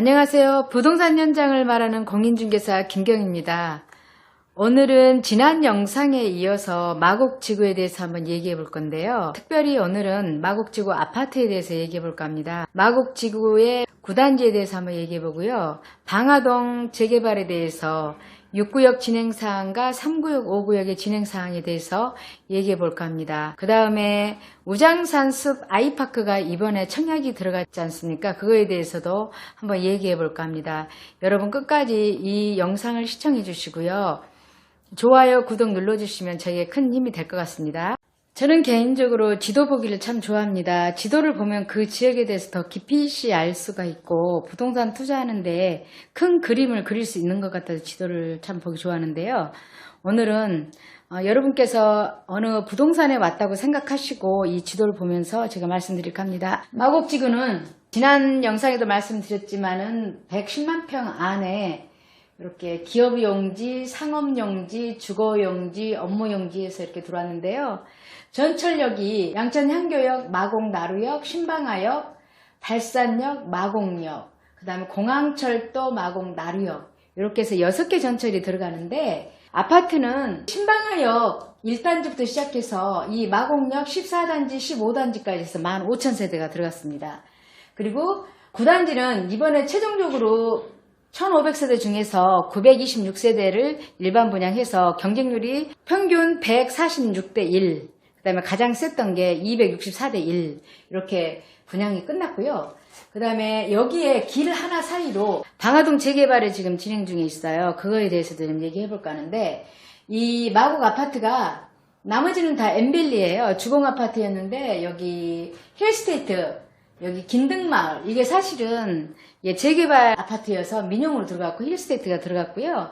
안녕하세요. 부동산 현장을 말하는 공인중개사 김경입니다. 오늘은 지난 영상에 이어서 마곡지구에 대해서 한번 얘기해 볼 건데요. 특별히 오늘은 마곡지구 아파트에 대해서 얘기해 볼까 합니다. 마곡지구의 9단지에 대해서 한번 얘기해 보고요. 방화동 재개발에 대해서 6구역 진행사항과 3구역, 5구역의 진행사항에 대해서 얘기해 볼까 합니다. 그 다음에 우장산숲 아이파크가 이번에 청약이 들어갔지 않습니까? 그거에 대해서도 한번 얘기해 볼까 합니다. 여러분 끝까지 이 영상을 시청해 주시고요. 좋아요, 구독 눌러주시면 저에게 큰 힘이 될 것 같습니다. 저는 개인적으로 지도 보기를 참 좋아합니다. 지도를 보면 그 지역에 대해서 더 깊이 알 수가 있고 부동산 투자하는데 큰 그림을 그릴 수 있는 것 같아서 지도를 참 보기 좋아하는데요. 오늘은 여러분께서 어느 부동산에 왔다고 생각하시고 이 지도를 보면서 제가 말씀드릴까 합니다. 마곡지구는 지난 영상에도 말씀드렸지만은 110만 평 안에 이렇게 기업용지, 상업용지, 주거용지, 업무용지에서 이렇게 들어왔는데요. 전철역이 양천향교역, 마곡나루역, 신방화역, 발산역, 마곡역, 그 다음에 공항철도, 마곡나루역 이렇게 해서 6개 전철이 들어가는데 아파트는 신방화역 1단지부터 시작해서 이 마곡역 14단지, 15단지까지 해서 15,000세대가 들어갔습니다. 그리고 9단지는 이번에 최종적으로 1500세대 중에서 926세대를 일반 분양해서 경쟁률이 평균 146대 1, 그 다음에 가장 셌던 게 264대 1 이렇게 분양이 끝났고요. 그 다음에 여기에 길 하나 사이로 방화동 재개발이 지금 진행 중에 있어요. 그거에 대해서도 좀 얘기해 볼까 하는데 이 마곡 아파트가 나머지는 다 엠빌리예요. 주공 아파트였는데 여기 힐스테이트, 여기 긴등마을 이게 사실은 재개발 아파트여서 민영으로 들어갔고 힐스테이트가 들어갔고요.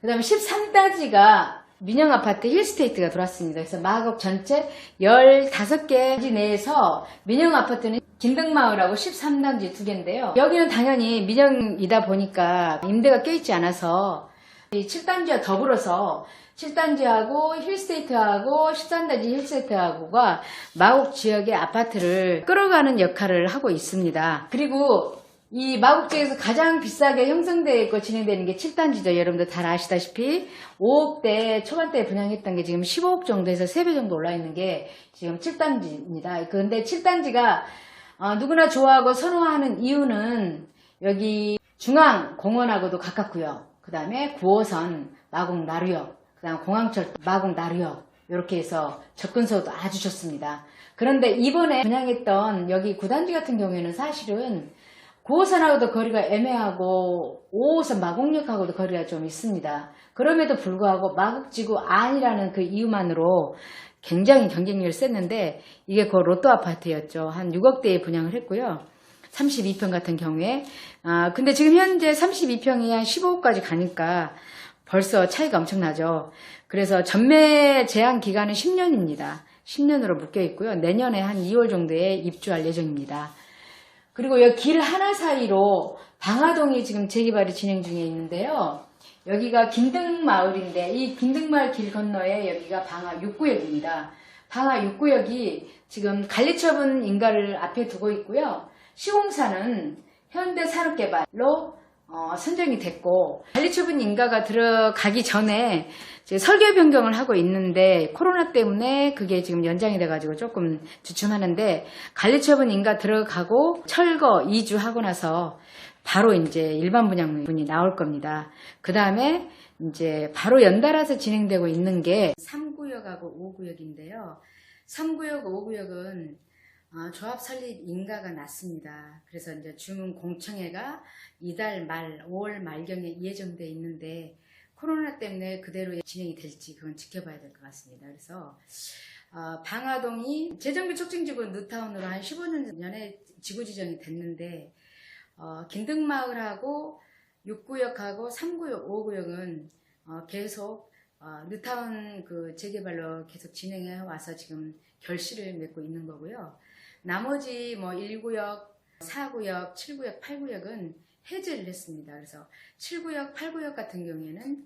그 다음에 13단지가 민영 아파트 힐스테이트가 들어왔습니다. 그래서 마곡 전체 15개 내에서 민영 아파트는 긴등마을하고 13단지 2개인데요. 여기는 당연히 민영이다 보니까 임대가 껴있지 않아서 이 7단지와 더불어서 7단지하고 힐스테이트하고 13단지 힐스테이트하고가 마곡 지역의 아파트를 끌어가는 역할을 하고 있습니다. 그리고 이 마곡 지역에서 가장 비싸게 형성되고 진행되는 게 7단지죠. 여러분들 다 아시다시피 5억대 초반대에 분양했던 게 지금 15억 정도에서 3배 정도 올라 있는 게 지금 7단지입니다. 그런데 7단지가 누구나 좋아하고 선호하는 이유는 여기 중앙공원하고도 가깝고요. 그 다음에 9호선 마곡나루역, 그 다음 공항철 마곡나루역 이렇게 해서 접근소도 아주 좋습니다. 그런데 이번에 분양했던 여기 9단지 같은 경우에는 사실은 9호선하고도 거리가 애매하고 5호선 마곡역하고도 거리가 좀 있습니다. 그럼에도 불구하고 마곡지구 안이라는 그 이유만으로 굉장히 경쟁률이 셌는데 이게 그 로또 아파트였죠. 한 6억대에 분양을 했고요. 32평 같은 경우에 근데 지금 현재 32평이 한 15억까지 가니까 벌써 차이가 엄청나죠. 그래서 전매 제한 기간은 10년입니다. 10년으로 묶여 있고요. 내년에 한 2월 정도에 입주할 예정입니다. 그리고 여기 길 하나 사이로 방화동이 지금 재개발이 진행 중에 있는데요. 여기가 긴등마을인데 이 긴등마을 길 건너에 여기가 방화 6구역입니다. 방화 6구역이 지금 관리처분 인가를 앞에 두고 있고요. 시공사는 현대산업개발로 선정이 됐고 관리처분 인가가 들어가기 전에 설계 변경을 하고 있는데 코로나 때문에 그게 지금 연장이 돼가지고 조금 주춤하는데 관리처분 인가 들어가고 철거 이주하고 나서 바로 이제 일반 분양분이 나올 겁니다. 그 다음에 이제 바로 연달아서 진행되고 있는 게 3구역하고 5구역인데요. 3구역, 5구역은 조합 설립 인가가 났습니다. 그래서 이제 주문 공청회가 이달 말, 5월 말경에 예정돼 있는데 코로나 때문에 그대로 진행이 될지 그건 지켜봐야 될 것 같습니다. 그래서 방화동이 재정비 촉진지구 뉴타운으로 한 15년 전에 지구 지정이 됐는데 긴등마을하고 6구역하고 3구역, 5구역은 계속 뉴타운 그 재개발로 계속 진행해 와서 지금 결실을 맺고 있는 거고요. 나머지 뭐 1구역, 4구역, 7구역, 8구역은 해제를 했습니다. 그래서 7구역, 8구역 같은 경우에는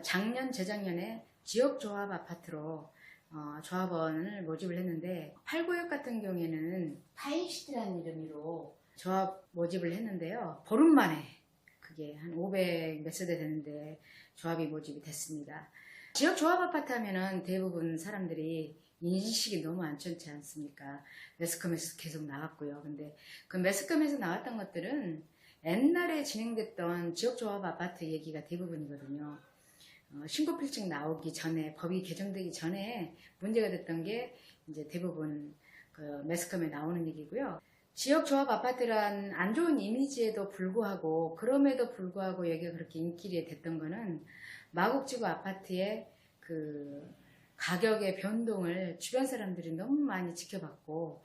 작년, 재작년에 지역조합 아파트로 조합원을 모집을 했는데 8구역 같은 경우에는 타인시티라는 이름으로 조합 모집을 했는데요. 보름 만에 그게 한 500 몇 세대 되는데 조합이 모집이 됐습니다. 지역 조합 아파트 하면은 대부분 사람들이 인식이 너무 안 좋지 않습니까? 매스컴에서 계속 나왔고요. 근데 그 매스컴에서 나왔던 것들은 옛날에 진행됐던 지역 조합 아파트 얘기가 대부분이거든요. 신고필증 나오기 전에, 법이 개정되기 전에 문제가 됐던 게 이제 대부분 그 매스컴에 나오는 얘기고요. 지역 조합 아파트란 안 좋은 이미지에도 불구하고, 그럼에도 불구하고 여기가 그렇게 인기가 됐던 거는 마곡지구 아파트의 그 가격의 변동을 주변 사람들이 너무 많이 지켜봤고,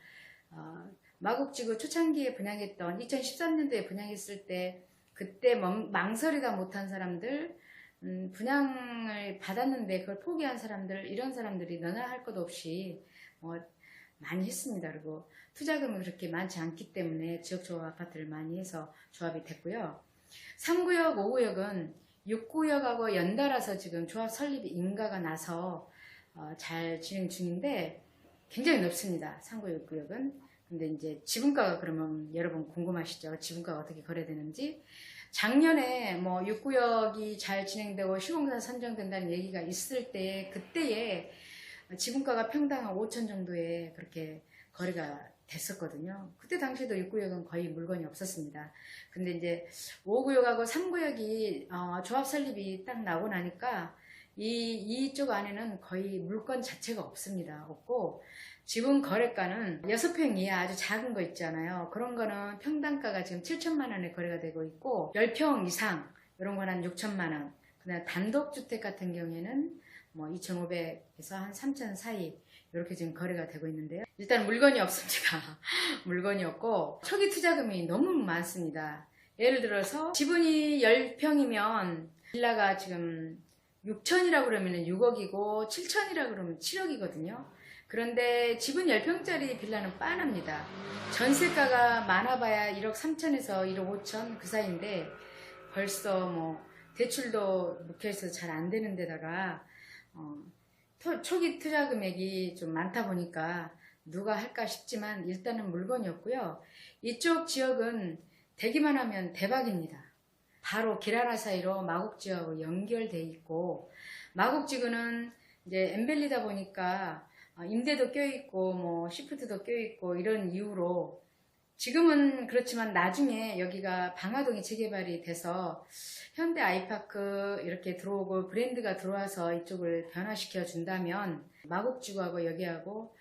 마곡지구 초창기에 분양했던 2013년도에 분양했을 때 그때 망설이다 못한 사람들, 분양을 받았는데 그걸 포기한 사람들, 이런 사람들이 너나 할 것 없이 많이 했습니다. 그리고 투자금은 그렇게 많지 않기 때문에 지역조합 아파트를 많이 해서 조합이 됐고요. 3구역, 5구역은 6구역하고 연달아서 지금 조합 설립 인가가 나서 잘 진행 중인데 굉장히 높습니다. 3구역, 6구역은. 근데 이제 지분가가, 그러면 여러분 궁금하시죠? 지분가가 어떻게 거래되는지. 작년에 6구역이 잘 진행되고 시공사 선정된다는 얘기가 있을 때, 그때에 지분가가 평당 5천 정도에 그렇게 거래가 됐었거든요. 그때 당시에도 6구역은 거의 물건이 없었습니다. 근데 이제 5구역하고 3구역이 조합 설립이 딱 나오고 나니까 이쪽 안에는 거의 물건 자체가 없습니다. 없고, 지분 거래가는 6평 이하 아주 작은 거 있잖아요. 그런 거는 평당가가 지금 7천만 원에 거래가 되고 있고, 10평 이상 이런 거는 한 6천만 원. 그다음 단독주택 같은 경우에는 2,500에서 한 3,000 사이 이렇게 지금 거래가 되고 있는데요. 일단 물건이 없습니다. 물건이 없고 초기 투자금이 너무 많습니다. 예를 들어서 지분이 10평이면 빌라가 지금 6천이라고 그러면 6억이고 7천이라고 그러면 7억이거든요. 그런데 지분 10평짜리 빌라는 빤합니다. 전세가가 많아봐야 1억 3천에서 1억 5천 그 사이인데 벌써 대출도 묶여서 잘 안 되는 데다가 초기 투자 금액이 좀 많다 보니까 누가 할까 싶지만 일단은 물건이 없고요. 이쪽 지역은 되기만 하면 대박입니다. 바로 길 하나 사이로 마곡지구하고 연결돼 있고, 마곡지구는 이제 엠벨리다 보니까 임대도 껴있고 시프트도 껴있고 이런 이유로 지금은 그렇지만 나중에 여기가 방화동이 재개발이 돼서 현대 아이파크 이렇게 들어오고 브랜드가 들어와서 이쪽을 변화시켜 준다면 마곡지구하고 여기하고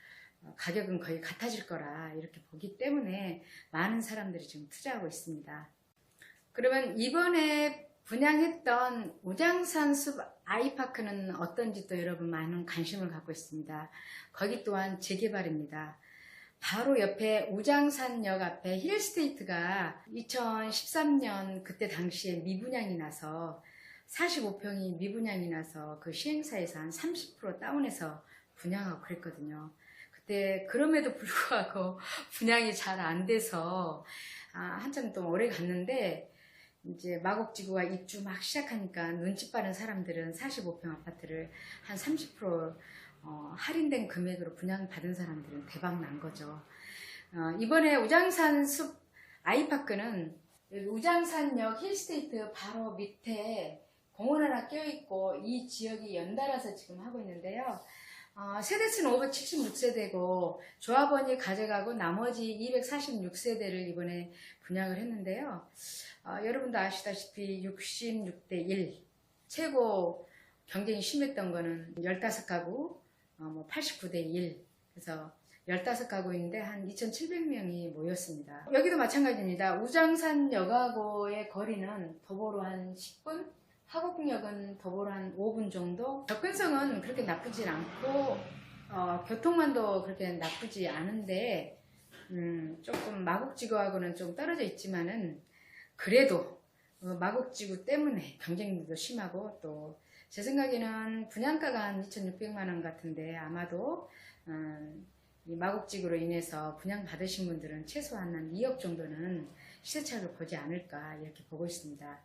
가격은 거의 같아질 거라 이렇게 보기 때문에 많은 사람들이 지금 투자하고 있습니다. 그러면 이번에 분양했던 우장산 숲 아이파크는 어떤지 또 여러분 많은 관심을 갖고 있습니다. 거기 또한 재개발입니다. 바로 옆에 우장산역 앞에 힐스테이트가 2013년 그때 당시에 미분양이 나서 45평이 미분양이 나서 그 시행사에서 한 30% 다운해서 분양하고 그랬거든요. 그때 그럼에도 불구하고 분양이 잘 안 돼서 한참 또 오래 갔는데, 이제 마곡지구가 입주 막 시작하니까 눈치 빠른 사람들은 45평 아파트를 한 30% 할인된 금액으로 분양받은 사람들은 대박 난 거죠. 이번에 우장산 숲 아이파크는 우장산역 힐스테이트 바로 밑에 공원 하나 껴있고 이 지역이 연달아서 지금 하고 있는데요. 세대수는 576세대고 조합원이 가져가고 나머지 246세대를 이번에 분양을 했는데요. 여러분도 아시다시피 66대 1 최고 경쟁이 심했던 거는 15가구 89대 1 그래서 15가구인데 한 2,700명이 모였습니다. 여기도 마찬가지입니다. 우장산역하고의 거리는 도보로 한 10분, 화곡역은 도보로 한 5분 정도. 접근성은 그렇게 나쁘진 않고 교통망도 그렇게 나쁘지 않은데 조금 마곡지구하고는 좀 떨어져 있지만은 그래도 마곡지구 때문에 경쟁도 심하고, 또 제 생각에는 분양가가 한 2,600만 원 같은데 아마도 이 마곡지구로 인해서 분양 받으신 분들은 최소한 한 2억 정도는 시세차익을 보지 않을까 이렇게 보고 있습니다.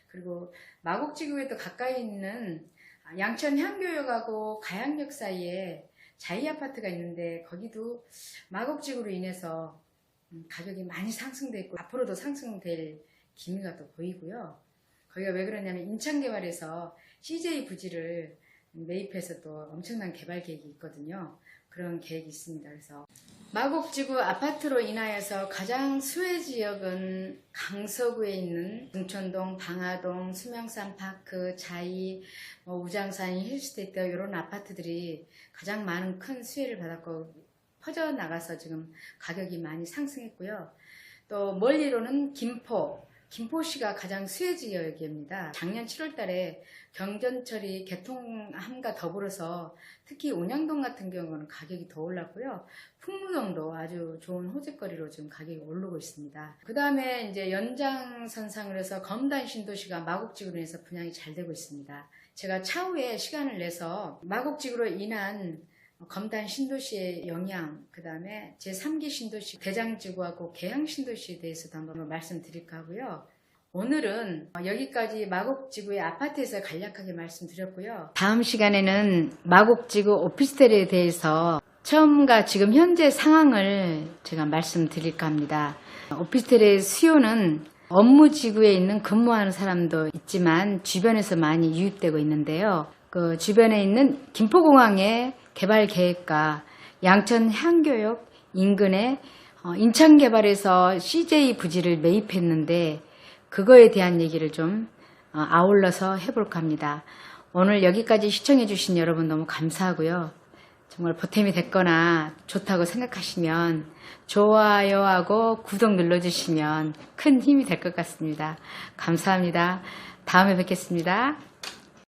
그리고 마곡지구에 또 가까이 있는 양천 향교역하고 가양역 사이에 자이아파트가 있는데 거기도 마곡지구로 인해서 가격이 많이 상승됐고 앞으로도 상승될 기미가 또 보이고요. 거기가 왜 그러냐면 인천개발에서 CJ 부지를 매입해서 또 엄청난 개발 계획이 있거든요. 그런 계획이 있습니다. 그래서 마곡지구 아파트로 인하여서 가장 수혜 지역은 강서구에 있는 등촌동, 방화동, 수명산파크, 자이, 우장산, 힐스테이트 이런 아파트들이 가장 많은 큰 수혜를 받았고 퍼져나가서 지금 가격이 많이 상승했고요. 또 멀리로는 김포시가 가장 수혜 지역입니다. 작년 7월 달에 경전철이 개통함과 더불어서 특히 온양동 같은 경우는 가격이 더 올랐고요. 풍무동도 아주 좋은 호재거리로 지금 가격이 오르고 있습니다. 그 다음에 이제 연장선상으로 해서 검단 신도시가 마곡지구로 인해서 분양이 잘 되고 있습니다. 제가 차후에 시간을 내서 마곡지구로 인한 검단 신도시의 영향, 그 다음에 제3기 신도시 대장지구하고 계양 신도시에 대해서도 한번 말씀드릴까 하고요. 오늘은 여기까지 마곡지구의 아파트에서 간략하게 말씀드렸고요. 다음 시간에는 마곡지구 오피스텔에 대해서 처음과 지금 현재 상황을 제가 말씀드릴까 합니다. 오피스텔의 수요는 업무지구에 있는 근무하는 사람도 있지만 주변에서 많이 유입되고 있는데요. 그 주변에 있는 김포공항의 개발 계획과 양천 향교역 인근에 인천개발에서 CJ 부지를 매입했는데 그거에 대한 얘기를 좀 아울러서 해볼까 합니다. 오늘 여기까지 시청해 주신 여러분 너무 감사하고요. 정말 보탬이 됐거나 좋다고 생각하시면 좋아요하고 구독 눌러주시면 큰 힘이 될 것 같습니다. 감사합니다. 다음에 뵙겠습니다.